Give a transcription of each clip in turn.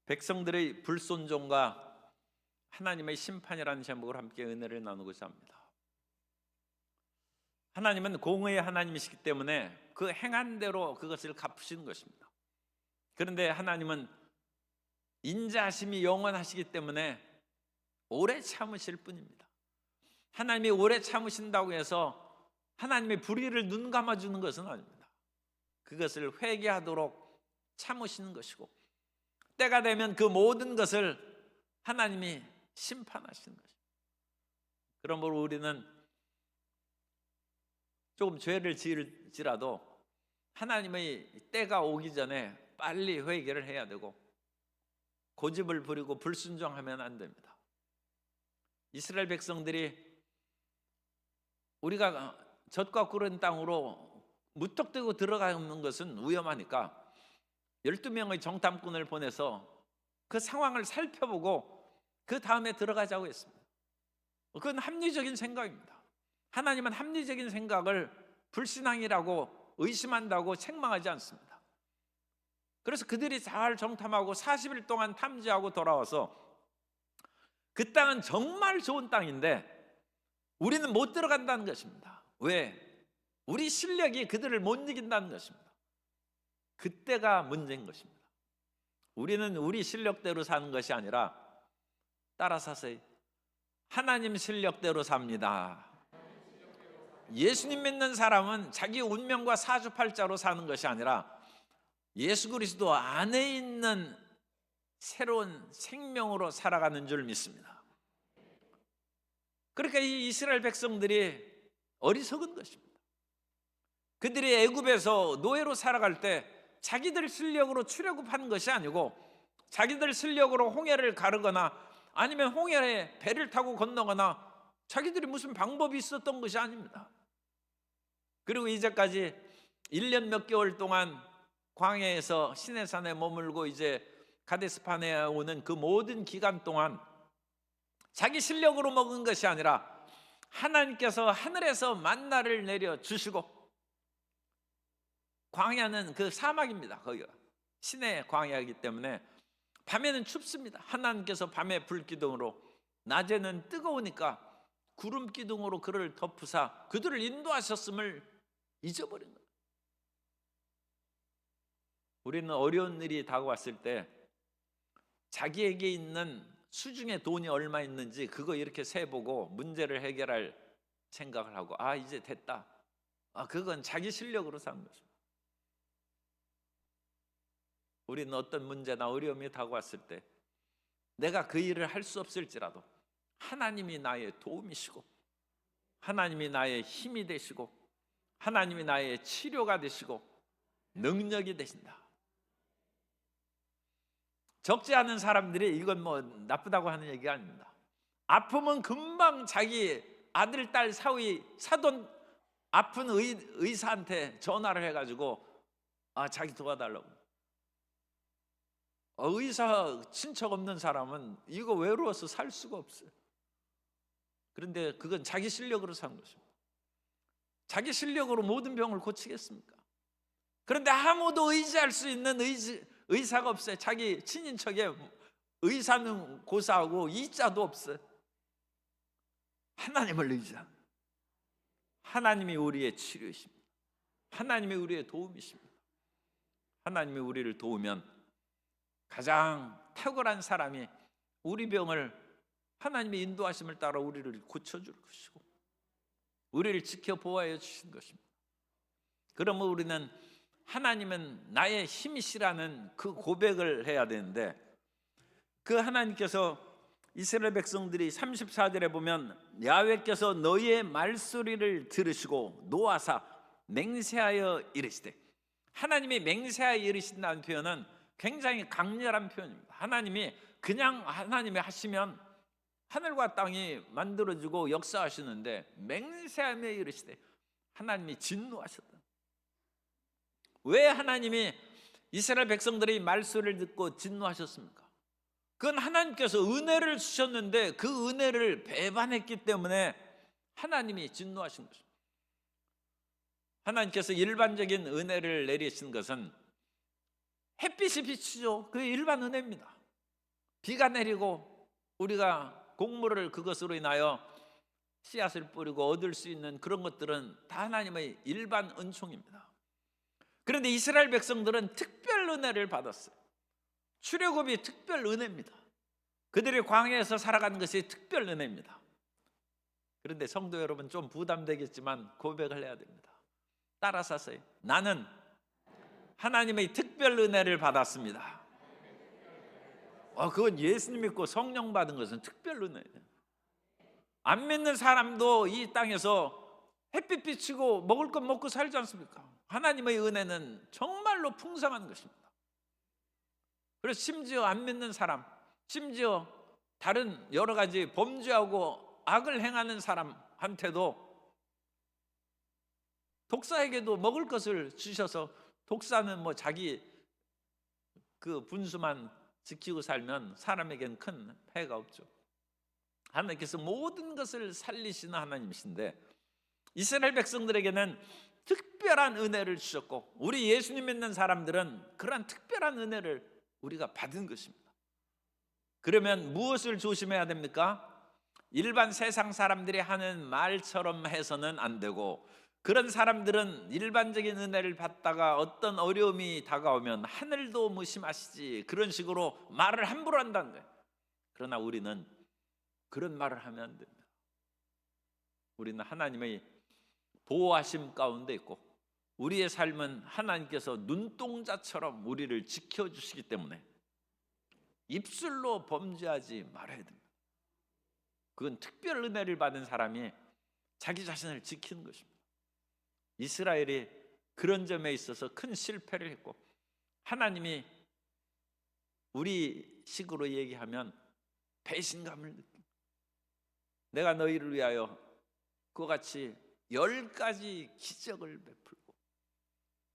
백성들의 불순종과 하나님의 심판이라는 제목으로 함께 은혜를 나누고자 합니다. 하나님은 공의의 하나님이시기 때문에 그 행한 대로 그것을 갚으시는 것입니다. 그런데 하나님은 인자하심이 영원하시기 때문에 오래 참으실 뿐입니다. 하나님이 오래 참으신다고 해서 하나님의 불의를 눈 감아주는 것은 아닙니다. 그것을 회개하도록 참으시는 것이고, 때가 되면 그 모든 것을 하나님이 심판하시는 것입니다. 그러므로 우리는 조금 죄를 지을지라도 하나님의 때가 오기 전에 빨리 회개를 해야 되고, 고집을 부리고 불순종하면 안 됩니다. 이스라엘 백성들이 우리가 젖과 꿀은 땅으로 무턱대고 들어가는 것은 위험하니까 12명의 정탐꾼을 보내서 그 상황을 살펴보고 그 다음에 들어가자고 했습니다. 그건 합리적인 생각입니다. 하나님은 합리적인 생각을 불신앙이라고 의심한다고 책망하지 않습니다. 그래서 그들이 잘 정탐하고 40일 동안 탐지하고 돌아와서 그 땅은 정말 좋은 땅인데 우리는 못 들어간다는 것입니다. 왜? 우리 실력이 그들을 못 이긴다는 것입니다. 그때가 문제인 것입니다. 우리는 우리 실력대로 사는 것이 아니라, 따라서세요, 하나님 실력대로 삽니다. 예수님 믿는 사람은 자기 운명과 사주팔자로 사는 것이 아니라 예수 그리스도 안에 있는 새로운 생명으로 살아가는 줄 믿습니다. 그러니까 이 이스라엘 백성들이 어리석은 것입니다. 그들이 애굽에서 노예로 살아갈 때 자기들 실력으로 출애굽하는 것이 아니고 자기들 실력으로 홍해를 가르거나 아니면 홍해에 배를 타고 건너거나 자기들이 무슨 방법이 있었던 것이 아닙니다. 그리고 이제까지 1년 몇 개월 동안 광야에서 시내산에 머물고 이제 가데스바네아에 오는 그 모든 기간 동안 자기 실력으로 먹은 것이 아니라 하나님께서 하늘에서 만나를 내려 주시고, 광야는 그 사막입니다. 거기가 시내 광야이기 때문에 밤에는 춥습니다. 하나님께서 밤에 불기둥으로, 낮에는 뜨거우니까 구름 기둥으로 그를 덮으사 그들을 인도하셨음을 잊어버린 거예요. 우리는 어려운 일이 다가왔을 때 자기에게 있는 수중에 돈이 얼마 있는지 그거 이렇게 세보고 문제를 해결할 생각을 하고, 이제 됐다. 그건 자기 실력으로 사는 것입니다. 우리는 어떤 문제나 어려움이 다가왔을 때 내가 그 일을 할 수 없을지라도 하나님이 나의 도움이시고 하나님이 나의 힘이 되시고 하나님이 나의 치료가 되시고 능력이 되신다. 적지 않은 사람들이 이건 뭐 나쁘다고 하는 얘기가 아닙니다. 아프면 금방 자기 아들, 딸 사위 사돈 아픈 의사한테 전화를 해가지고 자기 도와달라고. 의사 친척 없는 사람은 이거 외로워서 살 수가 없어요. 그런데 그건 자기 실력으로 사는 것입니다. 자기 실력으로 모든 병을 고치겠습니까? 그런데 아무도 의지할 수 있는 의사가 없어요. 자기 친인척에 의사는 고사하고 이자도 없어요. 하나님을 의지하는, 하나님이 우리의 치료이십니다. 하나님이 우리의 도움이십니다. 하나님이 우리를 도우면 가장 탁월한 사람이 우리 병을 하나님의 인도하심을 따라 우리를 고쳐줄 것이고 우리를 지켜보아해 주신 것입니다. 그러면 우리는 하나님은 나의 힘이시라는 그 고백을 해야 되는데, 그 하나님께서 이스라엘 백성들이 34절에 보면 야훼께서 너희의 말소리를 들으시고 노하사 맹세하여 이르시되, 하나님이 맹세하여 이르신다는 표현은 굉장히 강렬한 표현입니다. 하나님이 그냥 하나님이 하시면 하늘과 땅이 만들어지고 역사하시는데 맹세하며 이르시되 하나님이 진노하셨다. 왜 하나님이 이스라엘 백성들의 말소리를 듣고 진노하셨습니까? 그건 하나님께서 은혜를 주셨는데 그 은혜를 배반했기 때문에 하나님이 진노하신 것입니다. 하나님께서 일반적인 은혜를 내리신 것은 햇빛이 비치죠. 그게 일반 은혜입니다. 비가 내리고 우리가 곡물을 그것으로 인하여 씨앗을 뿌리고 얻을 수 있는 그런 것들은 다 하나님의 일반 은총입니다. 그런데 이스라엘 백성들은 특별 은혜를 받았어요. 출애굽이 특별 은혜입니다. 그들이 광야에서 살아가는 것이 특별 은혜입니다. 그런데 성도 여러분, 좀 부담되겠지만 고백을 해야 됩니다. 따라서 하세요. 나는 하나님의 특별 은혜를 받았습니다. 그건 예수님 믿고 성령 받은 것은 특별 은혜예요. 안 믿는 사람도 이 땅에서 햇빛 비치고 먹을 것 먹고 살지 않습니까? 하나님의 은혜는 정말로 풍성한 것입니다. 그래서 심지어 안 믿는 사람, 심지어 다른 여러 가지 범죄하고 악을 행하는 사람한테도, 독사에게도 먹을 것을 주셔서, 독사는 뭐 자기 그 분수만 지키고 살면 사람에겐 큰 폐가 없죠. 하나님께서 모든 것을 살리시는 하나님이신데 이스라엘 백성들에게는 특별한 은혜를 주셨고, 우리 예수님 믿는 사람들은 그러한 특별한 은혜를 우리가 받은 것입니다. 그러면 무엇을 조심해야 됩니까? 일반 세상 사람들이 하는 말처럼 해서는 안 되고, 그런 사람들은 일반적인 은혜를 받다가 어떤 어려움이 다가오면 하늘도 무심하시지, 그런 식으로 말을 함부로 한다는 거예요. 그러나 우리는 그런 말을 하면 안 됩니다. 우리는 하나님의 보호하심 가운데 있고, 우리의 삶은 하나님께서 눈동자처럼 우리를 지켜주시기 때문에 입술로 범죄하지 말아야 됩니다. 그건 특별 은혜를 받은 사람이 자기 자신을 지키는 것입니다. 이스라엘이 그런 점에 있어서 큰 실패를 했고, 하나님이 우리 식으로 얘기하면 배신감을 느낍니다. 내가 너희를 위하여 그와 같이 10가지 기적을 베풀고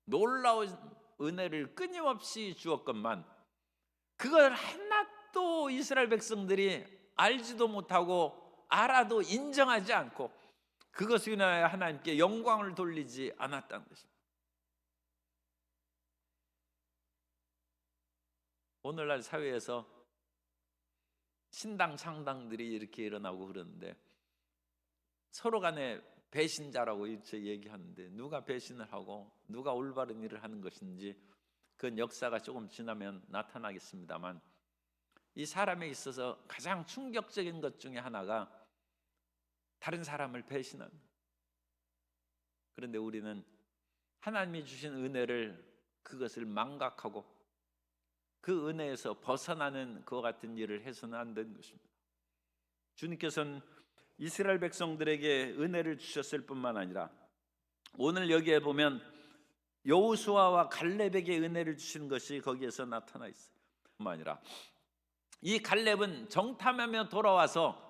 놀라운 은혜를 끊임없이 주었건만, 그걸 하나도 이스라엘 백성들이 알지도 못하고 알아도 인정하지 않고 그것을 인하여 하나님께 영광을 돌리지 않았다는 것입니다. 오늘날 사회에서 신당 창당들이 이렇게 일어나고 그러는데, 서로 간에 배신자라고 이렇게 얘기하는데, 누가 배신을 하고 누가 올바른 일을 하는 것인지 그건 역사가 조금 지나면 나타나겠습니다만, 이 사람에 있어서 가장 충격적인 것 중에 하나가 다른 사람을 배신하는 거예요. 그런데 우리는 하나님이 주신 은혜를, 그것을 망각하고 그 은혜에서 벗어나는 그와 같은 일을 해서는 안 되는 것입니다. 주님께서는 이스라엘 백성들에게 은혜를 주셨을 뿐만 아니라 오늘 여기에 보면 여호수아와 갈렙에게 은혜를 주신 것이 거기에서 나타나 있어요. 뿐만 아니라 이 갈렙은 정탐하며 돌아와서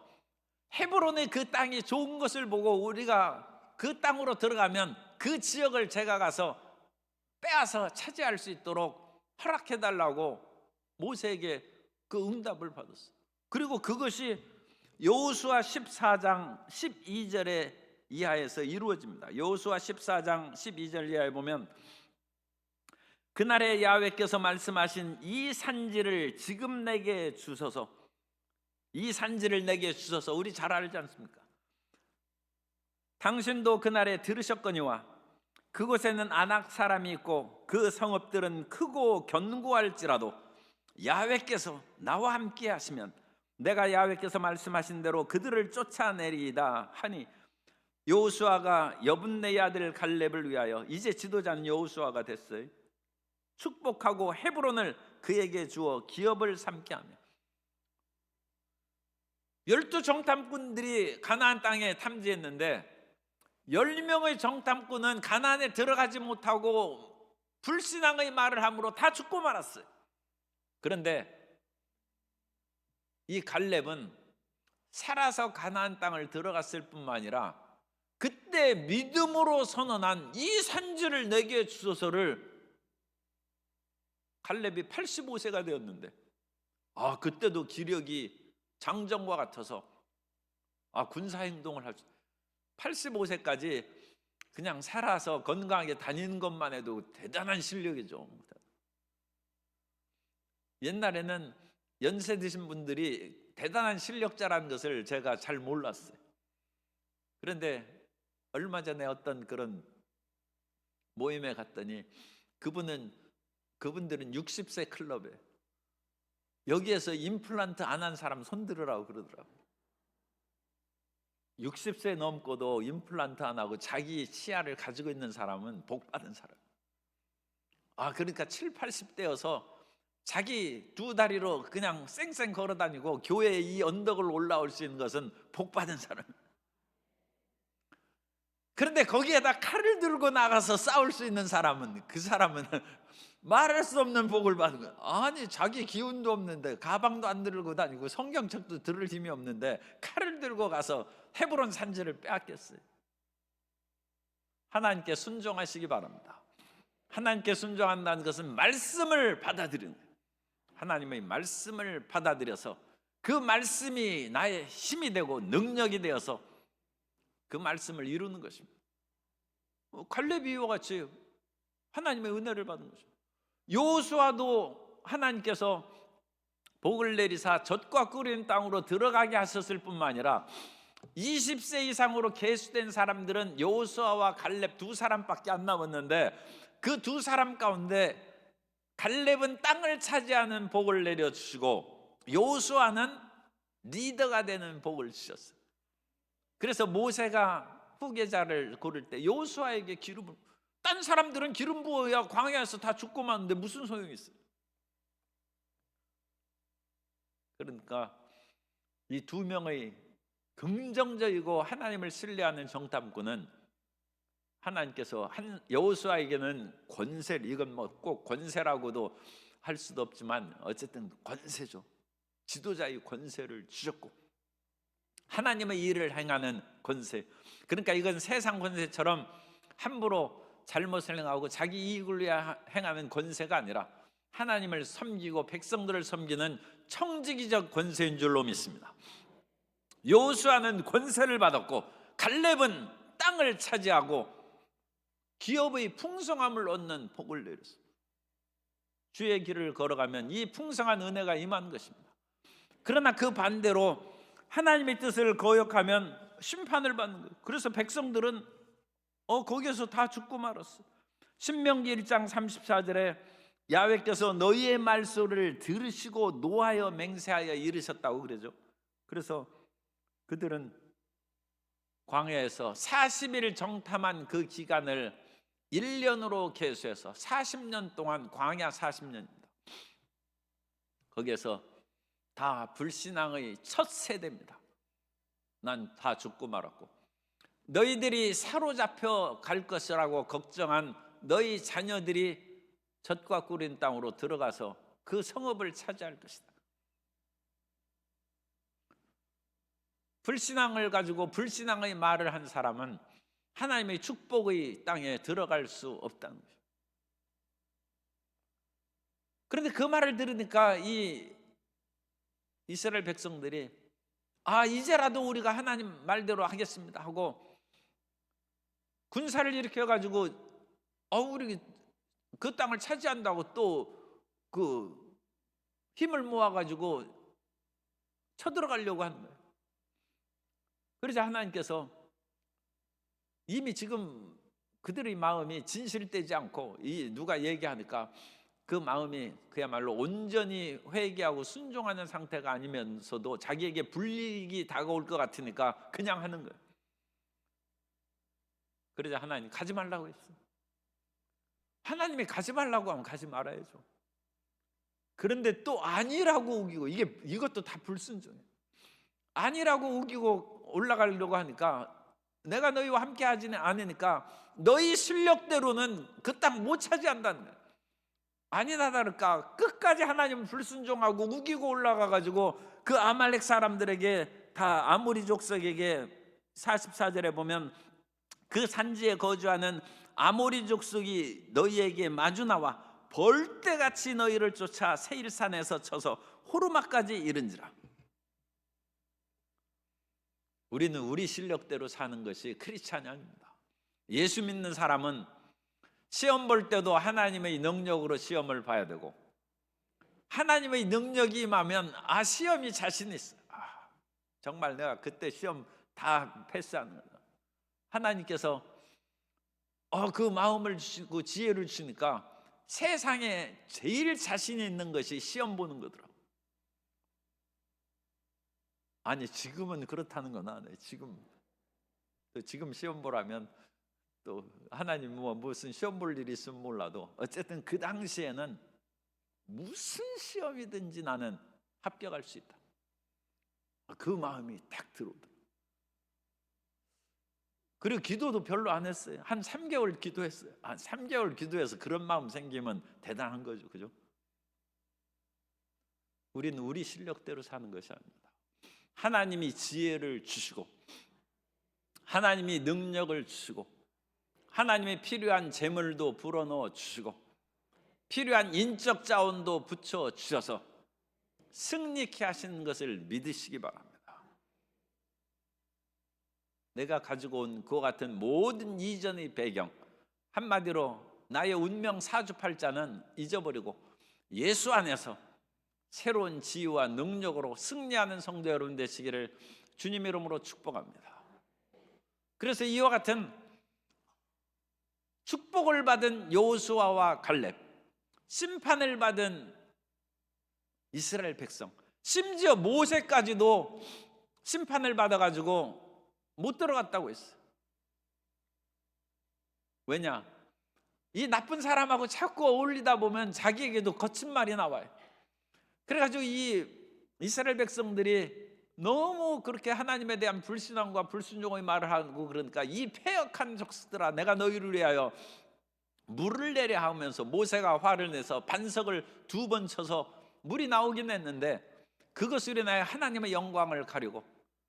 헤브론의 그 땅이 좋은 것을 보고, 우리가 그 땅으로 들어가면 그 지역을 제가 가서 빼앗아 차지할 수 있도록 허락해달라고 모세에게 그 응답을 받았어요. 그리고 그것이 여호수아 14장 12절에 이하에서 이루어집니다. 여호수아 14장 12절 이하에 보면, 그날에 야훼께서 말씀하신 이 산지를 지금 내게 주소서. 이 산지를 내게 주소서. 우리 잘 알지 않습니까? 당신도 그날에 들으셨거니와 그곳에는 아낙 사람이 있고 그 성읍들은 크고 견고할지라도 야훼께서 나와 함께 하시면 내가 야훼께서 말씀하신 대로 그들을 쫓아내리이다 하니, 여호수아가 여분네의 아들 갈렙을 위하여, 이제 지도자는 여호수아가 됐어요, 축복하고 헤브론을 그에게 주어 기업을 삼게 하며. 12 정탐꾼들이 가나안 땅에 탐지했는데 10명의 정탐꾼은 가나안에 들어가지 못하고 불신앙의 말을 함으로 다 죽고 말았어요. 그런데 이 갈렙은 살아서 가나안 땅을 들어갔을 뿐만 아니라 그때 믿음으로 선언한 이 산지를 내게 주소서를, 갈렙이 85세가 되었는데 그때도 기력이 장정과 같아서 군사행동을 할 수, 85세까지 그냥 살아서 건강하게 다니는 것만 해도 대단한 실력이죠. 옛날에는 연세 드신 분들이 대단한 실력자라는 것을 제가 잘 몰랐어요. 그런데 얼마 전에 어떤 그런 모임에 갔더니 그분들은 60세 클럽에 여기에서 임플란트 안 한 사람 손 들으라고 그러더라고요. 60세 넘고도 임플란트 안 하고 자기 치아를 가지고 있는 사람은 복 받은 사람. 그러니까 7, 80대여서 자기 두 다리로 그냥 쌩쌩 걸어 다니고 교회에 이 언덕을 올라올 수 있는 것은 복 받은 사람. 그런데 거기에다 칼을 들고 나가서 싸울 수 있는 사람은, 그 사람은 말할 수 없는 복을 받은 거야. 아니, 자기 기운도 없는데, 가방도 안 들고 다니고 성경책도 들을 힘이 없는데 칼을 들고 가서 헤브론 산지를 빼앗겼어요. 하나님께 순종하시기 바랍니다. 하나님께 순종한다는 것은 말씀을 받아들이는 거예요. 하나님의 말씀을 받아들여서 그 말씀이 나의 힘이 되고 능력이 되어서 그 말씀을 이루는 것입니다. 갈렙이와 같이 하나님의 은혜를 받은 것입니다. 여호수아도 하나님께서 복을 내리사 젖과 끓이는 땅으로 들어가게 하셨을 뿐만 아니라 20세 이상으로 계수된 사람들은 여호수아와 갈렙 두 사람밖에 안 남았는데 그 두 사람 가운데 갈렙은 땅을 차지하는 복을 내려주시고 여호수아는 리더가 되는 복을 주셨어요. 그래서 모세가 후계자를 고를 때 여호수아에게 기름을, 딴 사람들은 기름 부어야 광야에서 다 죽고 마는데 무슨 소용이 있어요? 그러니까 이 두 명의 긍정적이고 하나님을 신뢰하는 정탐꾼은 하나님께서 여호수아에게는 권세를, 이건 뭐 꼭 권세라고도 할 수도 없지만 어쨌든 권세죠. 지도자의 권세를 주셨고 하나님의 일을 행하는 권세. 그러니까 이건 세상 권세처럼 함부로 잘못을 행하고 자기 이익을 위해 행하는 권세가 아니라 하나님을 섬기고 백성들을 섬기는 청지기적 권세인 줄로 믿습니다. 여호수아는 권세를 받았고 갈렙은 땅을 차지하고 기업의 풍성함을 얻는 복을 내렸습니다. 주의 길을 걸어가면 이 풍성한 은혜가 임하는 것입니다. 그러나 그 반대로 하나님의 뜻을 거역하면 심판을 받는 거예요. 그래서 백성들은 거기에서 다 죽고 말았어. 신명기 1장 34절에 야훼께서 너희의 말소리를 들으시고 노하여 맹세하여 이르셨다고 그러죠. 그래서 그들은 광야에서 40일 정탐한 그 기간을 1년으로 계수해서 40년 동안, 광야 40년입니다. 거기에서 다 불신앙의 첫 세대입니다. 난 다 죽고 말았고 너희들이 사로잡혀 갈 것이라고 걱정한 너희 자녀들이 젖과 꿀인 땅으로 들어가서 그 성읍을 차지할 것이다. 불신앙을 가지고 불신앙의 말을 한 사람은 하나님의 축복의 땅에 들어갈 수 없다는 거죠. 그런데 그 말을 들으니까 이 이스라엘 백성들이 이제라도 우리가 하나님 말대로 하겠습니다 하고 군사를 일으켜가지고 우리 그 땅을 차지한다고 또 그 힘을 모아가지고 쳐들어가려고 하는 거예요. 그러자 하나님께서 이미 지금 그들의 마음이 진실되지 않고 누가 얘기하니까 그 마음이 그야말로 온전히 회개하고 순종하는 상태가 아니면서도 자기에게 불이익이 다가올 것 같으니까 그냥 하는 거예요. 그러자 하나님 가지 말라고 했어요. 하나님이 가지 말라고 하면 가지 말아야죠. 그런데 또 아니라고 우기고 이것도 다 불순종이에요. 아니라고 우기고 올라가려고 하니까 내가 너희와 함께 하지는 않으니까 너희 실력대로는 그 땅 못 차지한다는 거예요. 아니다 다를까 끝까지 하나님을 불순종하고 우기고 올라가가지고 그 아말렉 사람들에게 다 아모리 족속에게 44절에 보면 그 산지에 거주하는 아모리 족속이 너희에게 마주 나와 벌떼같이 너희를 쫓아 세일산에서 쳐서 호르마까지 이른지라. 우리는 우리 실력대로 사는 것이 크리스찬이 아닙니다. 예수 믿는 사람은 시험 볼 때도 하나님의 능력으로 시험을 봐야 되고 하나님의 능력이 임하면 시험이 자신 있어. 정말 내가 그때 시험 다 패스하는 거다. 하나님께서 그 마음을 주시고 지혜를 주시니까 세상에 제일 자신 있는 것이 시험 보는 거더라고. 아니 지금은 그렇다는 건 아니에요. 지금 시험 보라면 또 하나님 무슨 시험 볼 일이 있으면 몰라도 어쨌든 그 당시에는 무슨 시험이든지 나는 합격할 수 있다. 그 마음이 딱 들어오더라고요. 그리고 기도도 별로 안 했어요. 한 3개월 기도했어요. 한 3개월 기도해서 그런 마음 생기면 대단한 거죠. 그죠? 우리는 우리 실력대로 사는 것이 아닙니다. 하나님이 지혜를 주시고 하나님이 능력을 주시고 하나님이 필요한 재물도 불어넣어 주시고 필요한 인적 자원도 붙여 주셔서 승리케 하시는 것을 믿으시기 바랍니다. 내가 가지고 온 그와 같은 모든 이전의 배경, 한마디로 나의 운명 사주팔자는 잊어버리고 예수 안에서 새로운 지혜와 능력으로 승리하는 성도 여러분 되시기를 주님 이름으로 축복합니다. 그래서 이와 같은 축복을 받은 여호수아와 갈렙, 심판을 받은 이스라엘 백성, 심지어 모세까지도 심판을 받아가지고 못 들어갔다고 했어요. 왜냐? 이 나쁜 사람하고 자꾸 어울리다 보면 자기에게도 거친 말이 나와요. 그래가지고 이 이스라엘 백성들이 너무 그렇게 하나님에 대한 불신앙과 불순종의 말을 하고 그러니까 이 패역한 족속들아 내가 너희를 위하여 물을 내려 하면서 모세가 화를 내서 반석을 2번 쳐서 물이 나오긴 했는데 그것으로 인하여 하나님의 영광을 가리고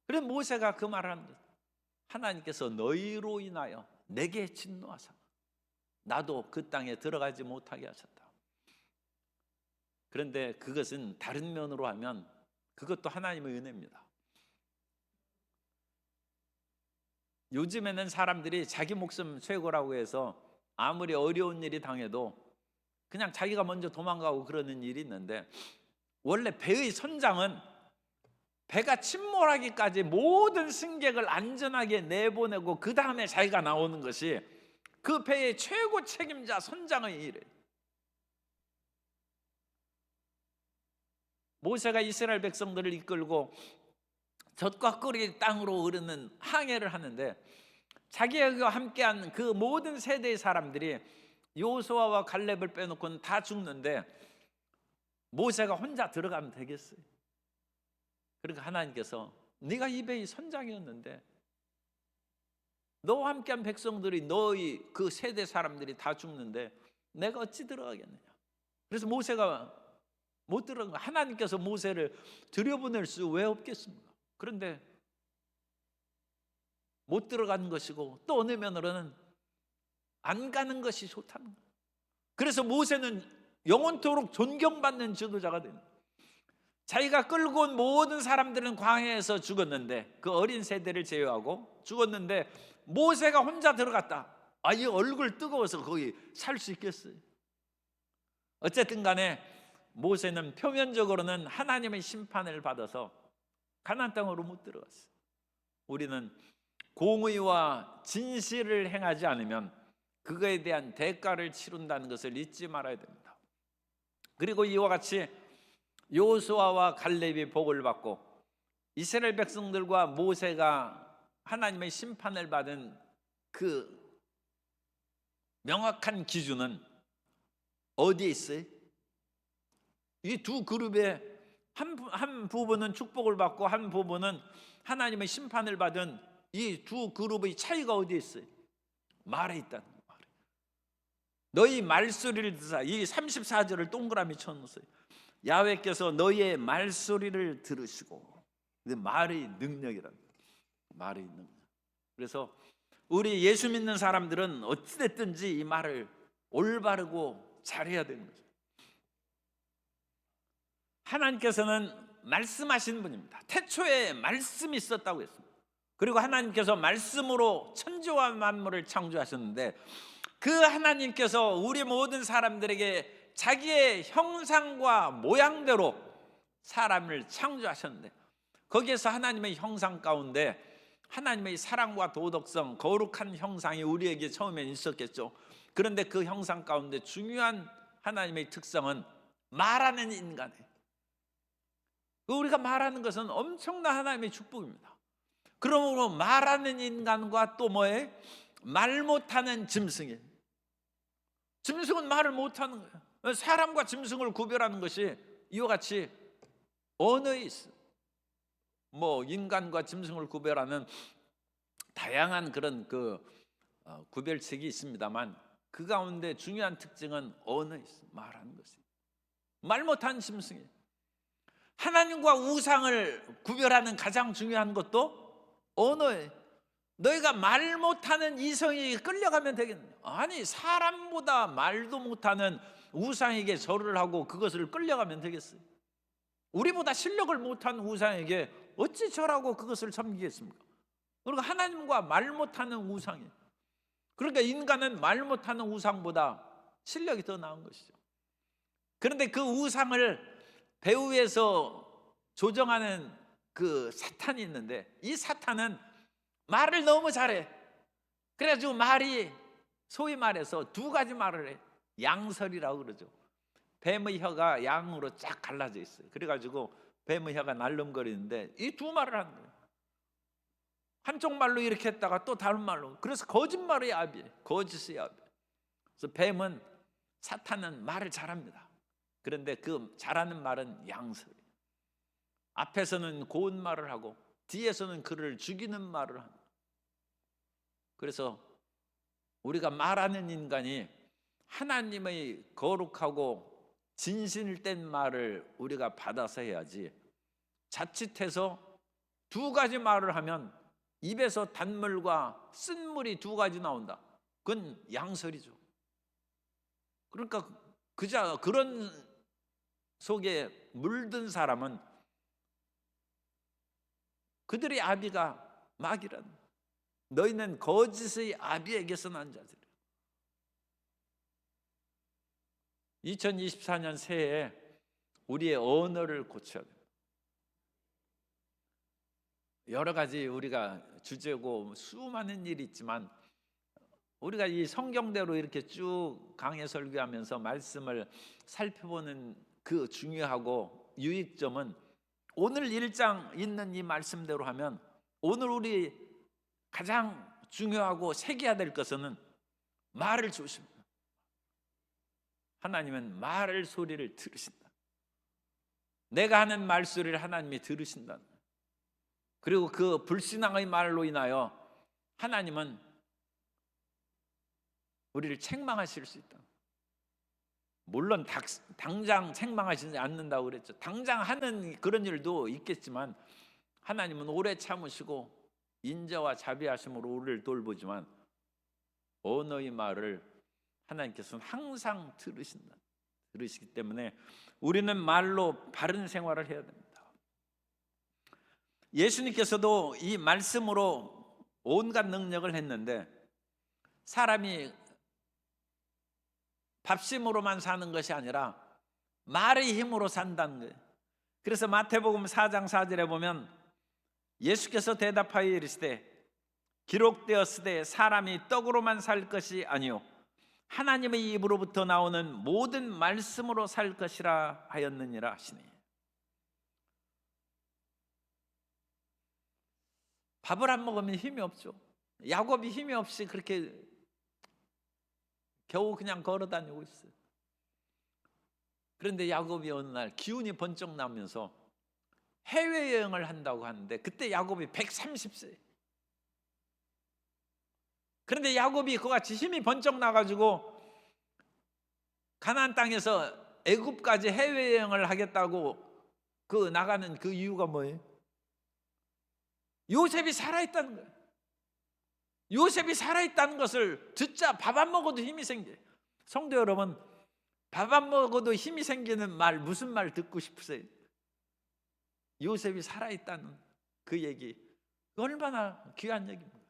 그래서 모세가 그 말을 합니다. 하나님께서 너희로 인하여 내게 진노하사 나도 그 땅에 들어가지 못하게 하셨다. 그런데 그것은 다른 면으로 하면 그것도 하나님의 은혜입니다. 요즘에는 사람들이 자기 목숨 최고라고 해서 아무리 어려운 일이 당해도 그냥 자기가 먼저 도망가고 그러는 일이 있는데 원래 배의 선장은 배가 침몰하기까지 모든 승객을 안전하게 내보내고 그 다음에 자기가 나오는 것이 그 배의 최고 책임자 선장의 일이에요. 모세가 이스라엘 백성들을 이끌고 젖과 꿀이 땅으로 흐르는 항해를 하는데 자기와 함께한 그 모든 세대의 사람들이 여호수아와 갈렙을 빼놓고는 다 죽는데 모세가 혼자 들어가면 되겠어요? 그러니까 하나님께서 네가 이 배의 선장이었는데 너와 함께한 백성들이 너희 그 세대 사람들이 다 죽는데 내가 어찌 들어가겠느냐. 그래서 모세가 못 들어간 거야. 하나님께서 모세를 들여보낼 수 왜 없겠습니까? 그런데 못 들어간 것이고 또 어느 면으로는 안 가는 것이 좋다는 거예요. 그래서 모세는 영원토록 존경받는 지도자가 되는 거예요. 자기가 끌고 온 모든 사람들은 광야에서 죽었는데 그 어린 세대를 제외하고 죽었는데 모세가 혼자 들어갔다. 이 얼굴 뜨거워서 거기 살 수 있겠어요? 어쨌든 간에 모세는 표면적으로는 하나님의 심판을 받아서 가나안 땅으로 못 들어갔어요. 우리는 공의와 진실을 행하지 않으면 그거에 대한 대가를 치른다는 것을 잊지 말아야 됩니다. 그리고 이와 같이 여호수아와 갈렙이 복을 받고 이스라엘 백성들과 모세가 하나님의 심판을 받은 그 명확한 기준은 어디에 있어요? 이 두 그룹의 한 부분은 축복을 받고 한 부분은 하나님의 심판을 받은 이 두 그룹의 차이가 어디에 있어요? 말에 있다는 거예요. 말에. 너희 말소리를 듣사 이 34절을 동그라미 쳐놓으세요. 야훼께서 너희의 말소리를 들으시고 말의 능력이란 말의 능력. 그래서 우리 예수 믿는 사람들은 어찌됐든지 이 말을 올바르고 잘해야 되는 거죠. 하나님께서는 말씀하신 분입니다. 태초에 말씀이 있었다고 했습니다. 그리고 하나님께서 말씀으로 천지와 만물을 창조하셨는데 그 하나님께서 우리 모든 사람들에게 자기의 형상과 모양대로 사람을 창조하셨는데, 거기에서 하나님의 형상 가운데 하나님의 사랑과 도덕성, 거룩한 형상이 우리에게 처음엔 있었겠죠. 그런데 그 형상 가운데 중요한 하나님의 특성은 말하는 인간이에요. 우리가 말하는 것은 엄청난 하나님의 축복입니다. 그러므로 말하는 인간과 또 뭐예요? 말 못하는 짐승이에요. 짐승은 말을 못하는 거예요. 사람과 짐승을 구별하는 것이 이와 같이 언어에 있어요. 뭐 인간과 짐승을 구별하는 다양한 그런 구별책이 있습니다만, 그 가운데 중요한 특징은 언어에 있어요. 말하는 것이에요. 말 못하는 짐승이에요. 하나님과 우상을 구별하는 가장 중요한 것도 언어예요. 너희가 말 못하는 이성에게 끌려가면 되겠네. 아니, 사람보다 말도 못하는 우상에게 절을 하고 그것을 끌려가면 되겠어요? 우리보다 실력을 못한 우상에게 어찌 절하고 그것을 섬기겠습니까? 그러니까 하나님과 말 못하는 우상이에요. 그러니까 인간은 말 못하는 우상보다 실력이 더 나은 것이죠. 그런데 그 우상을 배후에서 조정하는 그 사탄이 있는데, 이 사탄은 말을 너무 잘해. 그래가지고 말이 소위 말해서 두 가지 말을 해. 양설이라고 그러죠. 뱀의 혀가 양으로 쫙 갈라져 있어요. 그래가지고 뱀의 혀가 날름거리는데 이 두 말을 하는 거예요. 한쪽 말로 이렇게 했다가 또 다른 말로. 그래서 거짓말의 아비예요. 거짓의 아비. 그래서 뱀은, 사탄은 말을 잘합니다. 그런데 그 잘하는 말은 양설이에요. 앞에서는 고운 말을 하고 뒤에서는 그를 죽이는 말을 합니다. 그래서 우리가 말하는 인간이 하나님의 거룩하고 진실된 말을 우리가 받아서 해야지, 자칫해서 두 가지 말을 하면 입에서 단물과 쓴물이 두 가지 나온다. 그건 양설이죠. 그러니까 그런 속에 물든 사람은 그들의 아비가 마귀라는, 너희는 거짓의 아비에게서 난 자들이에요. 2024년 새해에 우리의 언어를 고쳐야 됩니다. 여러 가지 우리가 주제고 수많은 일이 있지만, 우리가 이 성경대로 이렇게 쭉 강해 설교하면서 말씀을 살펴보는 그 중요하고 유익점은, 오늘 1장 있는 이 말씀대로 하면 오늘 우리 가장 중요하고 새겨야 될 것은 말을 조심합니다. 하나님은 말을 소리를 들으신다. 내가 하는 말소리를 하나님이 들으신다. 그리고 그 불신앙의 말로 인하여 하나님은 우리를 책망하실 수 있다. 물론 당장 책망하시지 않는다고 그랬죠. 당장 하는 그런 일도 있겠지만 하나님은 오래 참으시고 인자와 자비하심으로 우리를 돌보지만 언어의 말을 하나님께서는 항상 들으시기 때문에 우리는 말로 바른 생활을 해야 됩니다. 예수님께서도 이 말씀으로 온갖 능력을 했는데, 사람이 밥심으로만 사는 것이 아니라 말의 힘으로 산다는 거예요. 그래서 마태복음 4장 4절에 보면 예수께서 대답하여 이르시되 기록되었으되 사람이 떡으로만 살 것이 아니요 하나님의 입으로부터 나오는 모든 말씀으로 살 것이라 하였느니라 하시니. 밥을 안 먹으면 힘이 없죠. 야곱이 힘이 없이 그렇게 겨우 그냥 걸어 다니고 있어요. 그런데 야곱이 어느 날 기운이 번쩍 나면서 해외여행을 한다고 하는데, 그때 야곱이 130세. 그런데 야곱이 그같이 힘이 번쩍 나가지고 가나안 땅에서 애굽까지 해외여행을 하겠다고 나가는 그 이유가 뭐예요? 요셉이 살아있다는 거예요. 요셉이 살아있다는 것을 듣자 밥 안 먹어도 힘이 생겨요. 성도 여러분, 밥 안 먹어도 힘이 생기는 말, 무슨 말 듣고 싶으세요? 요셉이 살아있다는 그 얘기, 얼마나 귀한 얘기입니까?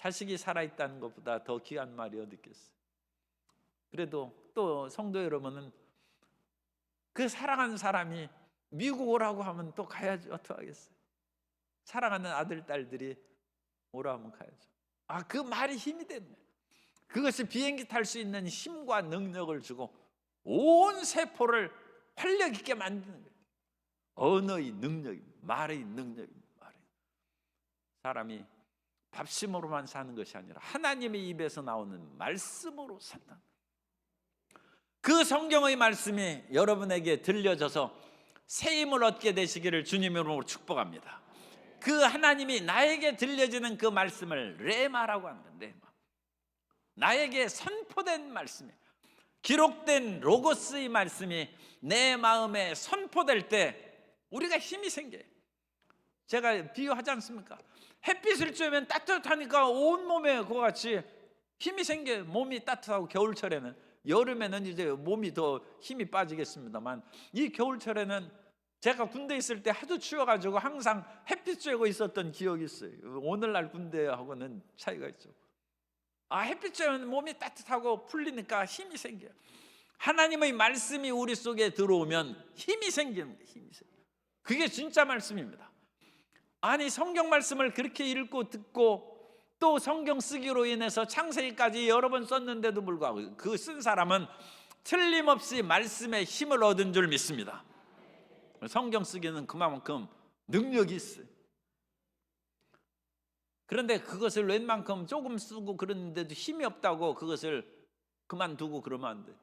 자식이 살아있다는 것보다 더 귀한 말이 어디 있겠어요. 그래도 또 성도 여러분은 그 사랑하는 사람이 미국 오라고 하면 또 가야지, 어떡하겠어요. 사랑하는 아들, 딸들이 오라 하면 가야죠. 그 말이 힘이 됐네. 그것이 비행기 탈 수 있는 힘과 능력을 주고 온 세포를 활력 있게 만드는 거예요. 언어의 능력입니다. 말의 능력입니다. 사람이 밥심으로만 사는 것이 아니라 하나님의 입에서 나오는 말씀으로 산다. 그 성경의 말씀이 여러분에게 들려져서 새 힘을 얻게 되시기를 주님으로 축복합니다. 그 하나님이 나에게 들려지는 그 말씀을 레마라고 하는 레마. 나에게 선포된 말씀이, 기록된 로고스의 말씀이 내 마음에 선포될 때 우리가 힘이 생겨요. 제가 비유하지 않습니까? 햇빛을 쬐면 따뜻하니까 온몸에 그와 같이 힘이 생겨요. 몸이 따뜻하고 겨울철에는, 여름에는 이제 몸이 더 힘이 빠지겠습니다만, 이 겨울철에는 제가 군대에 있을 때 하도 추워가지고 항상 햇빛 쬐고 있었던 기억이 있어요. 오늘날 군대하고는 차이가 있죠. 햇빛 쬐면 몸이 따뜻하고 풀리니까 힘이 생겨요. 하나님의 말씀이 우리 속에 들어오면 힘이 생깁니다. 힘이 생겨요. 그게 진짜 말씀입니다. 아니, 성경 말씀을 그렇게 읽고 듣고 또 성경 쓰기로 인해서 창세기까지 여러 번 썼는데도 불구하고 그 쓴 사람은 틀림없이 말씀에 힘을 얻은 줄 믿습니다. 성경 쓰기는 그만큼 능력이 있어요. 그런데 그것을 웬만큼 조금 쓰고 그러는데도 힘이 없다고 그것을 그만두고 그러면 안 돼요.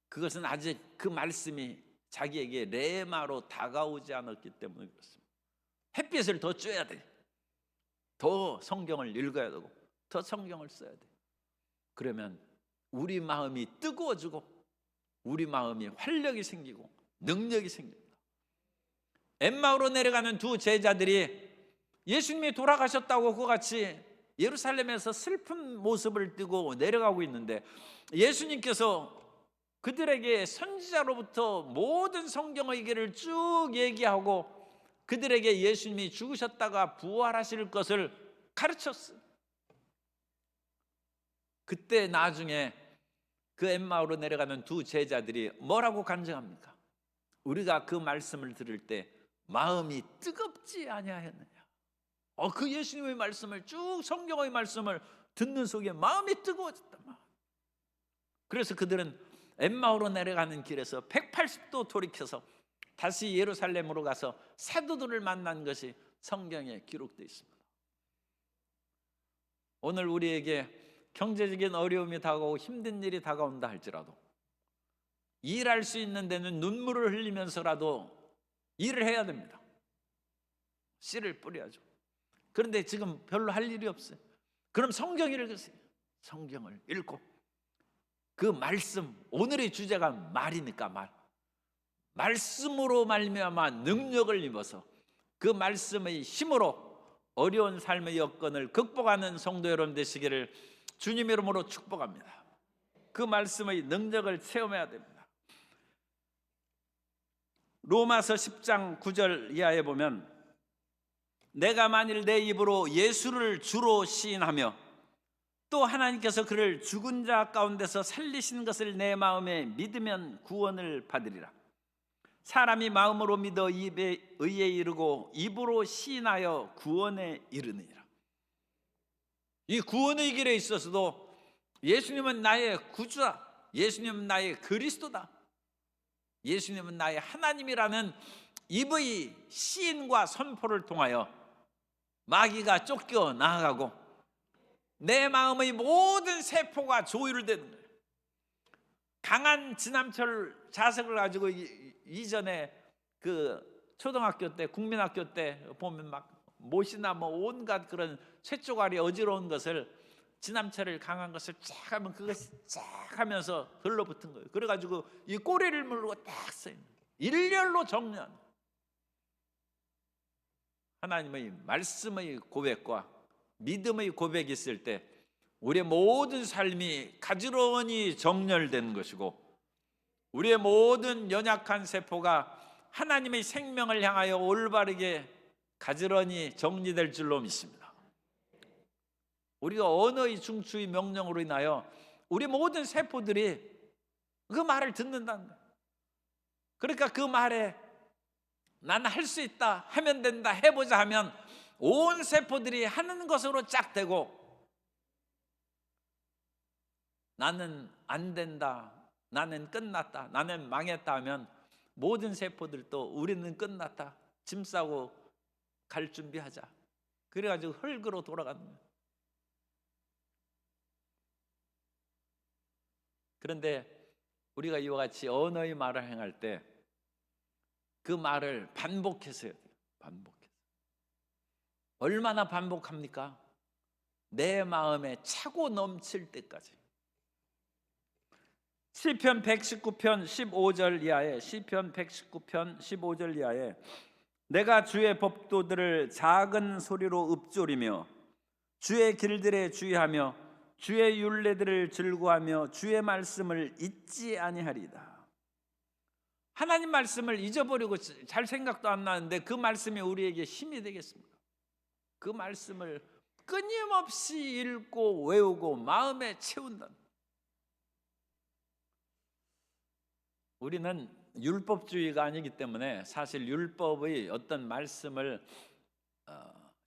그것은 아직 그 말씀이 자기에게 레마로 다가오지 않았기 때문에 그렇습니다. 햇빛을 더 쬐야 돼. 더 성경을 읽어야 되고 더 성경을 써야 돼. 그러면 우리 마음이 뜨거워지고 우리 마음이 활력이 생기고 능력이 생깁니다. 엠마오로 내려가는 두 제자들이 예수님이 돌아가셨다고 그와 같이 예루살렘에서 슬픈 모습을 띠고 내려가고 있는데, 예수님께서 그들에게 선지자로부터 모든 성경의 길을 쭉 얘기하고 그들에게 예수님이 죽으셨다가 부활하실 것을 가르쳤어요. 그때 나중에 그 엠마오로 내려가는 두 제자들이 뭐라고 간증합니까? 우리가 그 말씀을 들을 때 마음이 뜨겁지 아니하였느냐. 그 예수님의 말씀을 쭉 성경의 말씀을 듣는 속에 마음이 뜨거워졌다. 그래서 그들은 엠마오로 내려가는 길에서 180도 돌이켜서 다시 예루살렘으로 가서 사도들을 만난 것이 성경에 기록되어 있습니다. 오늘 우리에게 경제적인 어려움이 다가오고 힘든 일이 다가온다 할지라도 일할 수 있는 데는 눈물을 흘리면서라도 일을 해야 됩니다. 씨를 뿌려야죠. 그런데 지금 별로 할 일이 없어요. 그럼 성경 읽으세요. 성경을 읽고 그 말씀, 오늘의 주제가 말이니까 말씀으로 말미암아 능력을 입어서 그 말씀의 힘으로 어려운 삶의 여건을 극복하는 성도 여러분 되시기를 주님의 이름으로 축복합니다. 그 말씀의 능력을 체험해야 됩니다. 로마서 10장 9절 이하에 보면, 내가 만일 내 입으로 예수를 주로 시인하며 또 하나님께서 그를 죽은 자 가운데서 살리신 것을 내 마음에 믿으면 구원을 받으리라. 사람이 마음으로 믿어 입에 의에 이르고 입으로 시인하여 구원에 이르느니라. 이 구원의 길에 있어서도 예수님은 나의 구주다, 예수님은 나의 그리스도다, 예수님은 나의 하나님이라는 입의 시인과 선포를 통하여 마귀가 쫓겨 나아가고 내 마음의 모든 세포가 조율되는 거예요. 강한 지남철 자석을 가지고 이전에 그 초등학교 때, 국민학교 때 보면 막 못이나 뭐 온갖 그런 쇠조각이 어지러운 것을, 지남철을 강한 것을 쫙 하면 그것이 쫙 하면서 들러붙은 거예요. 그래가지고 이 꼬리를 물고 딱 서 있는 거예요. 일렬로 정리하는 거예요. 하나님의 말씀의 고백과 믿음의 고백이 있을 때 우리의 모든 삶이 가지런히 정렬되는 것이고, 우리의 모든 연약한 세포가 하나님의 생명을 향하여 올바르게 가지런히 정리될 줄로 믿습니다. 우리가 언어의 중추의 명령으로 인하여 우리 모든 세포들이 그 말을 듣는다는 거예요. 그러니까 그 말에 나는 할 수 있다, 하면 된다, 해보자 하면 온 세포들이 하는 것으로 쫙 되고, 나는 안 된다, 나는 끝났다, 나는 망했다 하면 모든 세포들도 우리는 끝났다, 짐 싸고 갈 준비하자. 그래가지고 흙으로 돌아가는 거예요. 그런데 우리가 이와 같이 언어의 말을 행할 때 그 말을 반복해서 해야 돼요. 반복해서. 얼마나 반복합니까? 내 마음에 차고 넘칠 때까지. 시편 119편 15절 이하에, 시편 119편 15절 이하에 내가 주의 법도들을 작은 소리로 읊조리며 주의 길들에 주의하며 주의 율례들을 즐거워하며 주의 말씀을 잊지 아니하리이다. 하나님 말씀을 잊어버리고 잘 생각도 안 나는데 그 말씀이 우리에게 힘이 되겠습니까? 그 말씀을 끊임없이 읽고 외우고 마음에 채운다. 우리는 율법주의가 아니기 때문에 사실 율법의 어떤 말씀을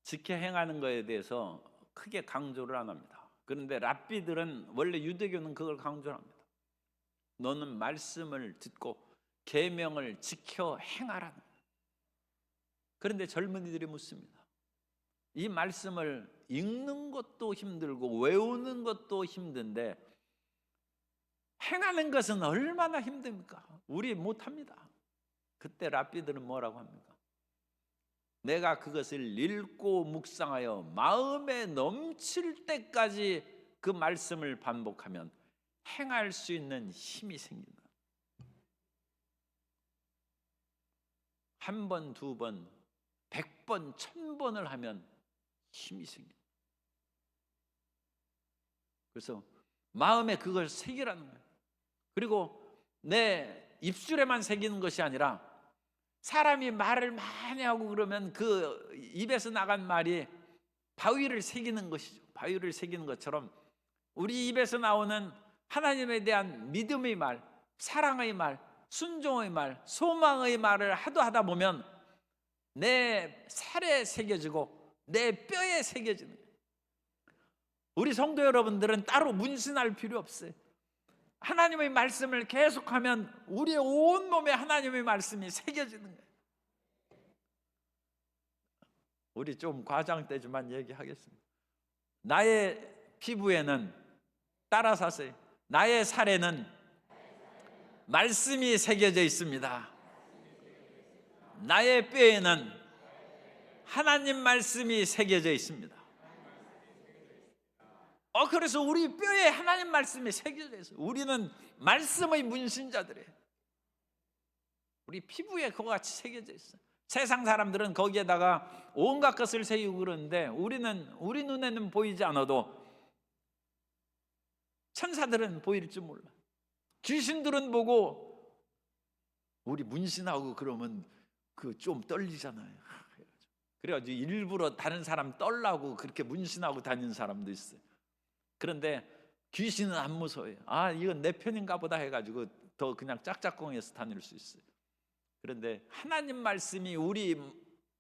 지켜 행하는 것에 대해서 크게 강조를 안 합니다. 그런데 랍비들은, 원래 유대교는 그걸 강조합니다. 너는 말씀을 듣고 계명을 지켜 행하라는. 그런데 젊은이들이 묻습니다. 이 말씀을 읽는 것도 힘들고 외우는 것도 힘든데 행하는 것은 얼마나 힘듭니까? 우리 못합니다. 그때 랍비들은 뭐라고 합니까? 내가 그것을 읽고 묵상하여 마음에 넘칠 때까지 그 말씀을 반복하면 행할 수 있는 힘이 생긴다. 한 번, 두 번, 100번, 1000번을 하면 힘이 생긴다. 그래서 마음에 그걸 새기라는 거예요. 그리고 내 입술에만 새기는 것이 아니라 사람이 말을 많이 하고 그러면 그 입에서 나간 말이 바위를 새기는 것이죠. 바위를 새기는 것처럼 우리 입에서 나오는 하나님에 대한 믿음의 말, 사랑의 말, 순종의 말, 소망의 말을 하도 하다 보면 내 살에 새겨지고 내 뼈에 새겨지는 거예요. 우리 성도 여러분들은 따로 문신할 필요 없어요. 하나님의 말씀을 계속하면 우리의 온몸에 하나님의 말씀이 새겨지는 거예요. 우리 좀 과장되지만 얘기하겠습니다. 나의 피부에는, 따라서 하세요, 나의 살에는 말씀이 새겨져 있습니다. 나의 뼈에는 하나님 말씀이 새겨져 있습니다. 그래서 우리 뼈에 하나님 말씀이 새겨져 있어요. 우리는 말씀의 문신자들이에요. 우리 피부에 그거 같이 새겨져 있어요. 세상 사람들은 거기에다가 온갖 것을 새기고 그러는데 우리는, 우리 눈에는 보이지 않아도 천사들은 보일 줄 몰라. 귀신들은 보고 우리 문신하고 그러면 그 좀 떨리잖아요. 그래가지고 일부러 다른 사람 떨라고 그렇게 문신하고 다니는 사람도 있어요. 그런데 귀신은 안 무서워요. 이건 내 편인가 보다 해가지고 더 그냥 짝짝꿍해서 다닐 수 있어요. 그런데 하나님 말씀이 우리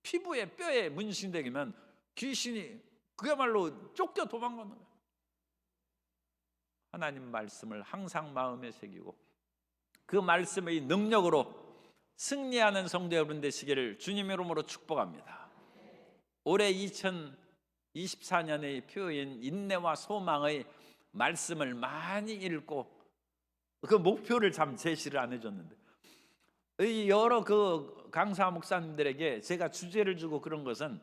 피부에, 뼈에 문신되면 귀신이 그야말로 쫓겨 도망가는 거예요. 하나님 말씀을 항상 마음에 새기고 그 말씀의 능력으로 승리하는 성도 여러분 되시기를 주님의 이름으로 축복합니다. 올해 2024년의 표인 인내와 소망의 말씀을 많이 읽고, 그 목표를 참 제시를 안 해줬는데, 여러 그 강사 목사님들에게 제가 주제를 주고 그런 것은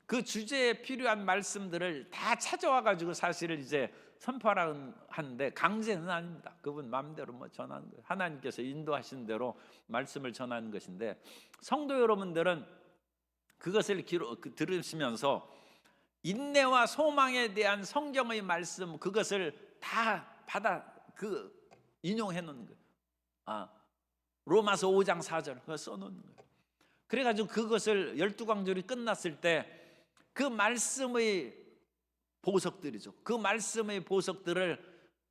그 주제에 필요한 말씀들을 다 찾아와 가지고 사실을 이제 선포하는데 강제는 아닙니다. 그분 마음대로 뭐 전하는 거예요. 하나님께서 인도하신 대로 말씀을 전하는 것인데, 성도 여러분들은 그것을 들으시면서 인내와 소망에 대한 성경의 말씀, 그것을 다 받아 인용해 놓는 거예요. 로마서 5장 4절 그거 써놓는 거예요. 그래가지고 그것을 12광절이 끝났을 때 그 말씀의 보석들이죠. 그 말씀의 보석들을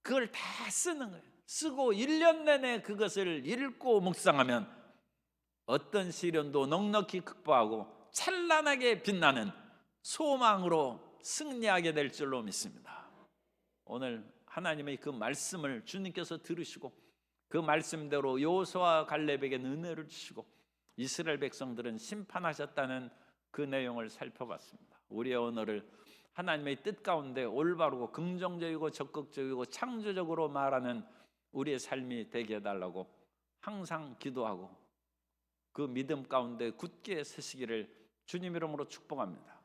그걸 다 쓰는 거예요. 쓰고 1년 내내 그것을 읽고 묵상하면 어떤 시련도 넉넉히 극복하고 찬란하게 빛나는 소망으로 승리하게 될 줄로 믿습니다. 오늘 하나님의 그 말씀을 주님께서 들으시고 그 말씀대로 여호수아와 갈렙에게 은혜를 주시고 이스라엘 백성들은 심판하셨다는 그 내용을 살펴봤습니다. 우리의 언어를 하나님의 뜻 가운데 올바르고 긍정적이고 적극적이고 창조적으로 말하는 우리의 삶이 되게 해달라고 항상 기도하고 그 믿음 가운데 굳게 서시기를 주님 이름으로 축복합니다.